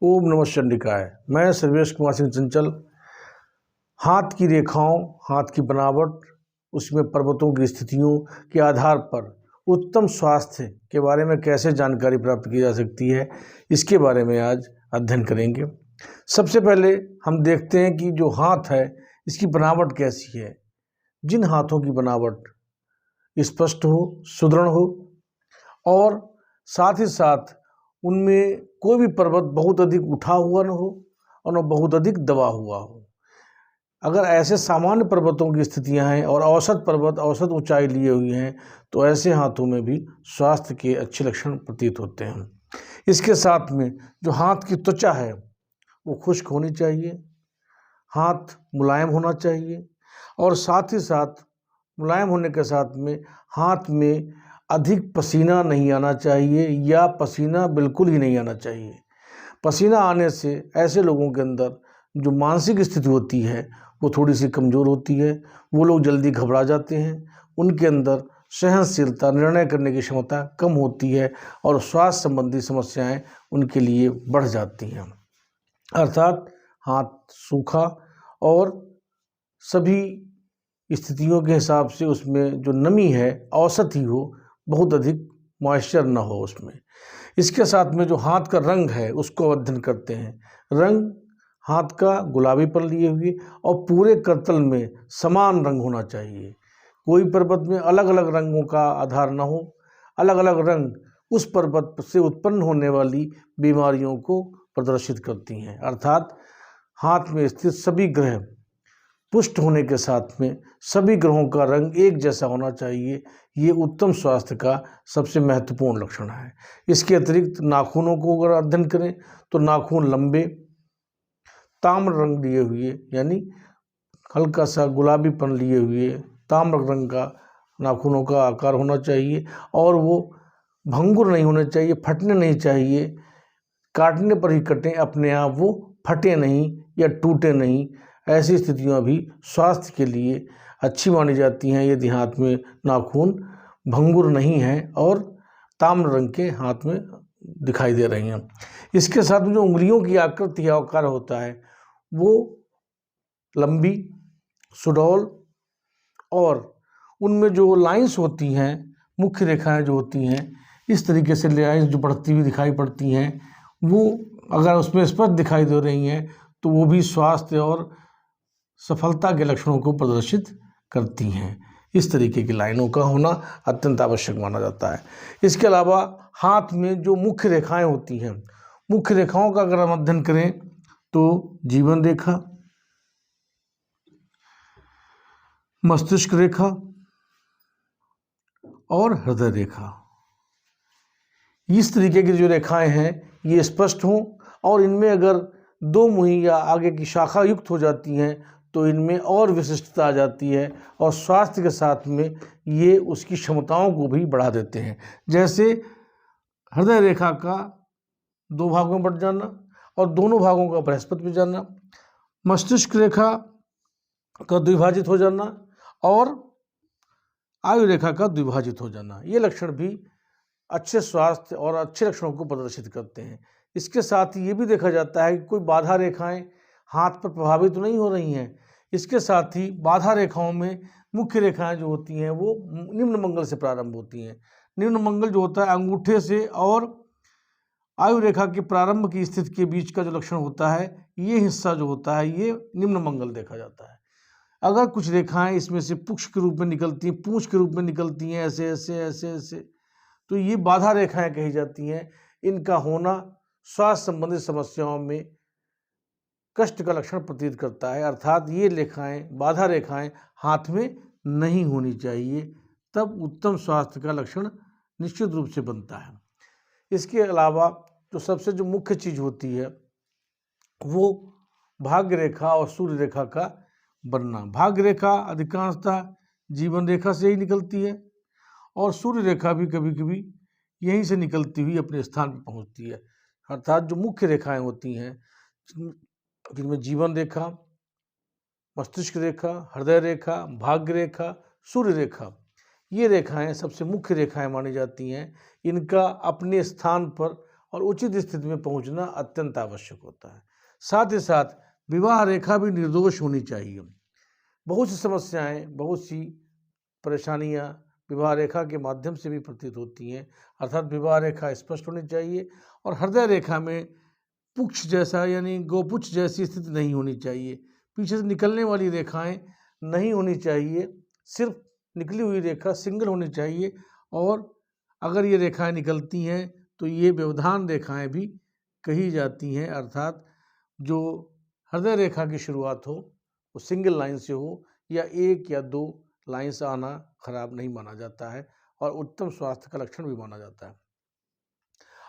ओम नमः चंडिकाय। मैं सर्वेश कुमार सिंह चंचल। हाथ की रेखाओं, हाथ की बनावट, उसमें पर्वतों की स्थितियों के आधार पर उत्तम स्वास्थ्य के बारे में कैसे जानकारी प्राप्त की जा सकती है, इसके बारे में आज अध्ययन करेंगे। सबसे पहले हम देखते हैं कि जो हाथ है इसकी बनावट कैसी है। जिन हाथों की बनावट स्पष्ट हो, सुदृढ़ हो और साथ ही साथ उनमें कोई भी पर्वत बहुत अधिक उठा हुआ न हो और न बहुत अधिक दबा हुआ हो। अगर ऐसे सामान्य पर्वतों की स्थितियां हैं और औसत पर्वत औसत ऊंचाई लिए हुए हैं तो ऐसे हाथों में भी स्वास्थ्य के अच्छे लक्षण प्रतीत होते हैं। इसके साथ में जो हाथ की त्वचा है वो खुश्क होनी चाहिए, हाथ मुलायम होना चाहिए और साथ ही साथ मुलायम होने के साथ में हाथ में अधिक पसीना नहीं आना चाहिए या पसीना बिल्कुल ही नहीं आना चाहिए। पसीना आने से ऐसे लोगों के अंदर जो मानसिक स्थिति होती है वो थोड़ी सी कमज़ोर होती है, वो लोग जल्दी घबरा जाते हैं, उनके अंदर सहनशीलता, निर्णय करने की क्षमता कम होती है और स्वास्थ्य संबंधी समस्याएं उनके लिए बढ़ जाती हैं। अर्थात हाथ सूखा और सभी स्थितियों के हिसाब से उसमें जो नमी है औसत ही हो, बहुत अधिक मॉइस्चर ना हो उसमें। इसके साथ में जो हाथ का रंग है उसको अध्ययन करते हैं। रंग हाथ का गुलाबीपन लिए हुए और पूरे करतल में समान रंग होना चाहिए। कोई पर्वत में अलग अलग रंगों का आधार ना हो। अलग अलग रंग उस पर्वत से उत्पन्न होने वाली बीमारियों को प्रदर्शित करती हैं। अर्थात हाथ में स्थित सभी ग्रह पुष्ट होने के साथ में सभी ग्रहों का रंग एक जैसा होना चाहिए। ये उत्तम स्वास्थ्य का सबसे महत्वपूर्ण लक्षण है। इसके अतिरिक्त नाखूनों को अगर अध्ययन करें तो नाखून लंबे ताम्र रंग लिए हुए, यानी हल्का सा गुलाबीपन लिए हुए ताम्र रंग का नाखूनों का आकार होना चाहिए और वो भंगुर नहीं होने चाहिए, फटने नहीं चाहिए। काटने पर ही कटें, अपने आप वो फटे नहीं या टूटे नहीं। ऐसी स्थितियाँ भी स्वास्थ्य के लिए अच्छी मानी जाती हैं यदि हाथ में नाखून भंगुर नहीं है और ताम्र रंग के हाथ में दिखाई दे रही हैं। इसके साथ में जो उंगलियों की आकृति या आकार होता है वो लंबी, सुडौल और उनमें जो लाइंस होती हैं, मुख्य रेखाएं जो होती हैं, इस तरीके से लाइंस जो बढ़ती हुई दिखाई पड़ती हैं, वो अगर उसमें स्पष्ट दिखाई दे रही हैं तो वो भी स्वास्थ्य और सफलता के लक्षणों को प्रदर्शित करती हैं। इस तरीके की लाइनों का होना अत्यंत आवश्यक माना जाता है। इसके अलावा हाथ में जो मुख्य रेखाएं होती हैं, मुख्य रेखाओं का अगर हम अध्ययन करें तो जीवन रेखा, मस्तिष्क रेखा और हृदय रेखा, इस तरीके की जो रेखाएं हैं ये स्पष्ट हों और इनमें अगर दो मुही या आगे की शाखा युक्त हो जाती हैं तो इनमें और विशिष्टता आ जाती है और स्वास्थ्य के साथ में ये उसकी क्षमताओं को भी बढ़ा देते हैं। जैसे हृदय रेखा का दो भागों में बंट जाना और दोनों भागों का बृहस्पति में जाना, मस्तिष्क रेखा का द्विभाजित हो जाना और आयु रेखा का द्विभाजित हो जाना, ये लक्षण भी अच्छे स्वास्थ्य और अच्छे लक्षणों को प्रदर्शित करते हैं। इसके साथ ही ये भी देखा जाता है कि कोई बाधा रेखाएं हाथ पर प्रभावित तो नहीं हो रही हैं। इसके साथ ही बाधा रेखाओं में मुख्य रेखाएं जो होती हैं वो निम्न मंगल से प्रारंभ होती हैं। निम्न मंगल जो होता है अंगूठे से और आयु रेखा के प्रारंभ की स्थिति के बीच का जो लक्षण होता है, ये हिस्सा जो होता है ये निम्न मंगल देखा जाता है। अगर कुछ रेखाएं इसमें से पुक्ष के रूप में निकलती हैं, पूंछ के रूप में निकलती हैं, ऐसे ऐसे ऐसे ऐसे, तो ये बाधा रेखाएं कही जाती हैं। इनका होना स्वास्थ्य संबंधित समस्याओं में कष्ट का लक्षण प्रतीत करता है। अर्थात ये रेखाएं, बाधा रेखाएं हाथ में नहीं होनी चाहिए, तब उत्तम स्वास्थ्य का लक्षण निश्चित रूप से बनता है। इसके अलावा जो सबसे जो मुख्य चीज़ होती है वो भाग्य रेखा और सूर्य रेखा का बनना। भाग्य रेखा अधिकांशतः जीवन रेखा से ही निकलती है और सूर्य रेखा भी कभी कभी यहीं से निकलती हुई अपने स्थान पर पहुंचती है। अर्थात जो मुख्य रेखाएं होती हैं जिनमें जीवन रेखा, मस्तिष्क रेखा, हृदय रेखा, भाग्य रेखा, सूर्य रेखा, ये रेखाएं सबसे मुख्य रेखाएं मानी जाती हैं। इनका अपने स्थान पर और उचित स्थिति में पहुंचना अत्यंत आवश्यक होता है। साथ ही साथ विवाह रेखा भी निर्दोष होनी चाहिए। बहुत सी समस्याएं, बहुत सी परेशानियां विवाह रेखा के माध्यम से भी प्रतीत होती हैं, अर्थात विवाह रेखा स्पष्ट होनी चाहिए और हृदय रेखा में पुच्छ जैसा यानी गोपुच्छ जैसी स्थिति नहीं होनी चाहिए। पीछे से निकलने वाली रेखाएं नहीं होनी चाहिए, सिर्फ निकली हुई रेखा सिंगल होनी चाहिए। और अगर ये रेखाएं निकलती हैं तो ये व्यवधान रेखाएं भी कही जाती हैं, अर्थात जो हृदय रेखा की शुरुआत हो वो सिंगल लाइन से हो या एक या दो लाइन से आना खराब नहीं माना जाता है और उत्तम स्वास्थ्य का लक्षण भी माना जाता है।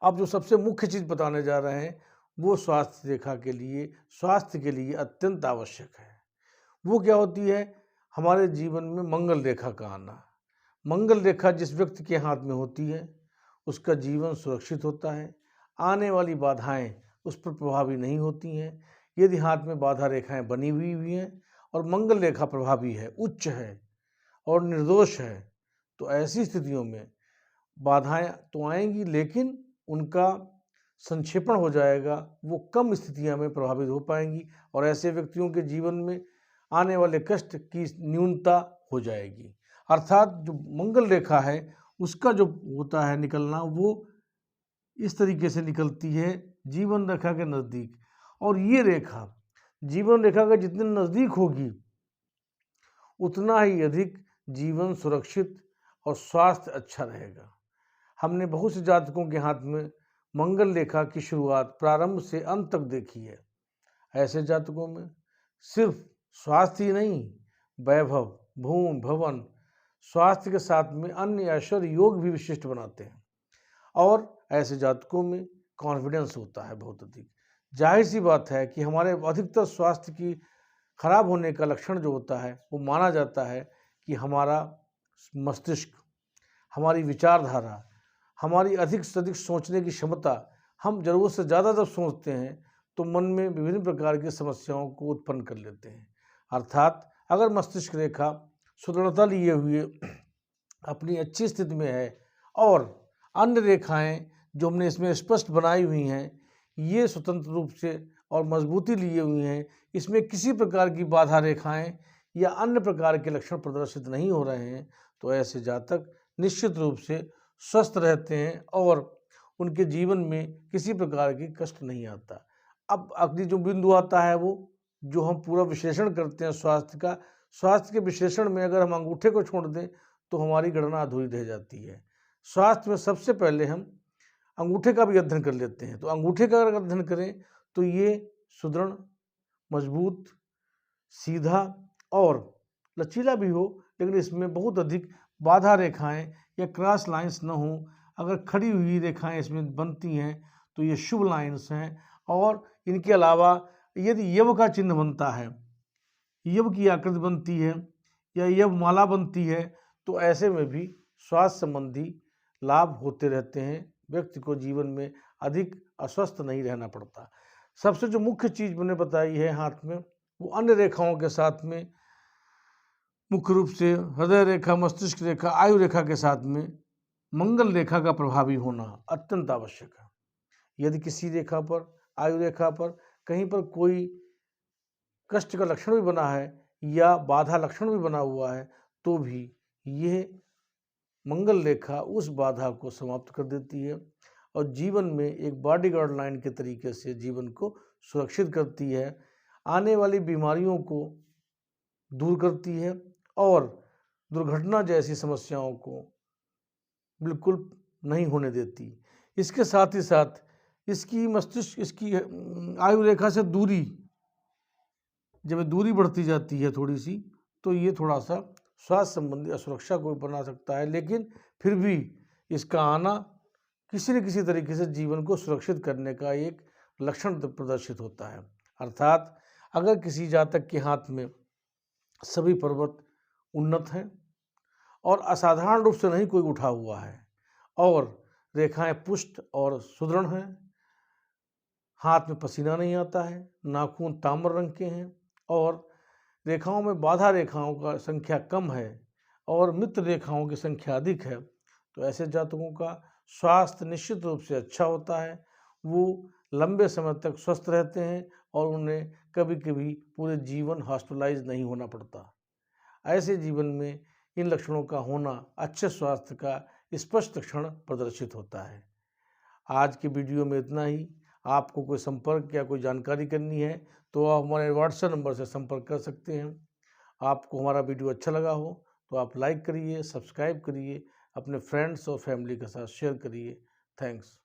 अब जो सबसे मुख्य चीज़ बताने जा रहे हैं वो स्वास्थ्य के लिए अत्यंत आवश्यक है। वो क्या होती है? हमारे जीवन में मंगल रेखा का आना। मंगल रेखा जिस व्यक्ति के हाथ में होती है उसका जीवन सुरक्षित होता है, आने वाली बाधाएं उस पर प्रभावी नहीं होती हैं। यदि हाथ में बाधा रेखाएं बनी हुई हैं और मंगल रेखा प्रभावी है, उच्च है और निर्दोष है, तो ऐसी स्थितियों में बाधाएं तो आएंगी लेकिन उनका संक्षेपण हो जाएगा, वो कम स्थितियों में प्रभावित हो पाएंगी और ऐसे व्यक्तियों के जीवन में आने वाले कष्ट की न्यूनता हो जाएगी। अर्थात जो मंगल रेखा है उसका जो होता है निकलना, वो इस तरीके से निकलती है जीवन रेखा के नज़दीक, और ये रेखा जीवन रेखा के जितने नज़दीक होगी उतना ही अधिक जीवन सुरक्षित और स्वास्थ्य अच्छा रहेगा। हमने बहुत से जातकों के हाथ में मंगल रेखा की शुरुआत प्रारंभ से अंत तक देखी है। ऐसे जातकों में सिर्फ स्वास्थ्य ही नहीं, वैभव, भूमि, भवन, स्वास्थ्य के साथ में अन्य ऐश्वर्य योग भी विशिष्ट बनाते हैं और ऐसे जातकों में कॉन्फिडेंस होता है बहुत अधिक। जाहिर सी बात है कि हमारे अधिकतर स्वास्थ्य की खराब होने का लक्षण जो होता है वो माना जाता है कि हमारा मस्तिष्क, हमारी विचारधारा, हमारी अधिक से अधिक सोचने की क्षमता, हम ज़रूरत से ज़्यादा जब सोचते हैं तो मन में विभिन्न प्रकार की समस्याओं को उत्पन्न कर लेते हैं। अर्थात अगर मस्तिष्क रेखा सुदृढ़ता लिए हुए अपनी अच्छी स्थिति में है और अन्य रेखाएं जो हमने इसमें स्पष्ट बनाई हुई हैं ये स्वतंत्र रूप से और मजबूती लिए हुई हैं, इसमें किसी प्रकार की बाधा रेखाएं या अन्य प्रकार के लक्षण प्रदर्शित नहीं हो रहे हैं, तो ऐसे जातक निश्चित रूप से स्वस्थ रहते हैं और उनके जीवन में किसी प्रकार की कष्ट नहीं आता। अब अगली जो बिंदु आता है वो जो हम पूरा विश्लेषण करते हैं स्वास्थ्य का, स्वास्थ्य के विश्लेषण में अगर हम अंगूठे को छोड़ दें तो हमारी गणना अधूरी रह जाती है। स्वास्थ्य में सबसे पहले हम अंगूठे का भी अध्ययन कर लेते हैं। तो अंगूठे का अगर अध्ययन करें तो ये सुदृढ़, मजबूत, सीधा और लचीला भी हो, लेकिन इसमें बहुत अधिक बाधा रेखाएं या क्रॉस लाइंस न हो। अगर खड़ी हुई रेखाएं इसमें बनती हैं तो ये शुभ लाइंस हैं। और इनके अलावा यदि यव का चिन्ह बनता है, यव की आकृति बनती है या यव माला बनती है, तो ऐसे में भी स्वास्थ्य संबंधी लाभ होते रहते हैं। व्यक्ति को जीवन में अधिक अस्वस्थ नहीं रहना पड़ता। सबसे जो मुख्य चीज़ मैंने बताई है हाथ में, वो अन्य रेखाओं के साथ में मुख्य रूप से हृदय रेखा, मस्तिष्क रेखा, आयु रेखा के साथ में मंगल रेखा का प्रभावी होना अत्यंत आवश्यक है। यदि किसी रेखा पर, आयु रेखा पर कहीं पर कोई कष्ट का लक्षण भी बना है या बाधा लक्षण भी बना हुआ है तो भी यह मंगल रेखा उस बाधा को समाप्त कर देती है और जीवन में एक बॉडीगार्ड लाइन के तरीके से जीवन को सुरक्षित करती है, आने वाली बीमारियों को दूर करती है और दुर्घटना जैसी समस्याओं को बिल्कुल नहीं होने देती। इसके साथ ही साथ इसकी मस्तिष्क, इसकी आयु रेखा से दूरी, जब दूरी बढ़ती जाती है थोड़ी सी, तो ये थोड़ा सा स्वास्थ्य संबंधी असुरक्षा को बना सकता है, लेकिन फिर भी इसका आना किसी न किसी तरीके से जीवन को सुरक्षित करने का एक लक्षण प्रदर्शित होता है। अर्थात अगर किसी जातक के हाथ में सभी पर्वत उन्नत हैं और असाधारण रूप से नहीं कोई उठा हुआ है और रेखाएं पुष्ट और सुदृढ़ हैं, हाथ में पसीना नहीं आता है, नाखून ताम्र रंग के हैं और रेखाओं में बाधा रेखाओं का संख्या कम है और मित्र रेखाओं की संख्या अधिक है, तो ऐसे जातकों का स्वास्थ्य निश्चित रूप से अच्छा होता है वो लंबे समय तक स्वस्थ रहते हैं और उन्हें कभी कभी पूरे जीवन हॉस्पिटलाइज नहीं होना पड़ता। ऐसे जीवन में इन लक्षणों का होना अच्छे स्वास्थ्य का स्पष्ट लक्षण प्रदर्शित होता है। आज की वीडियो में इतना ही। आपको कोई संपर्क या कोई जानकारी करनी है तो आप हमारे व्हाट्सएप नंबर से संपर्क कर सकते हैं। आपको हमारा वीडियो अच्छा लगा हो तो आप लाइक करिए, सब्सक्राइब करिए, अपने फ्रेंड्स और फैमिली के साथ शेयर करिए। थैंक्स।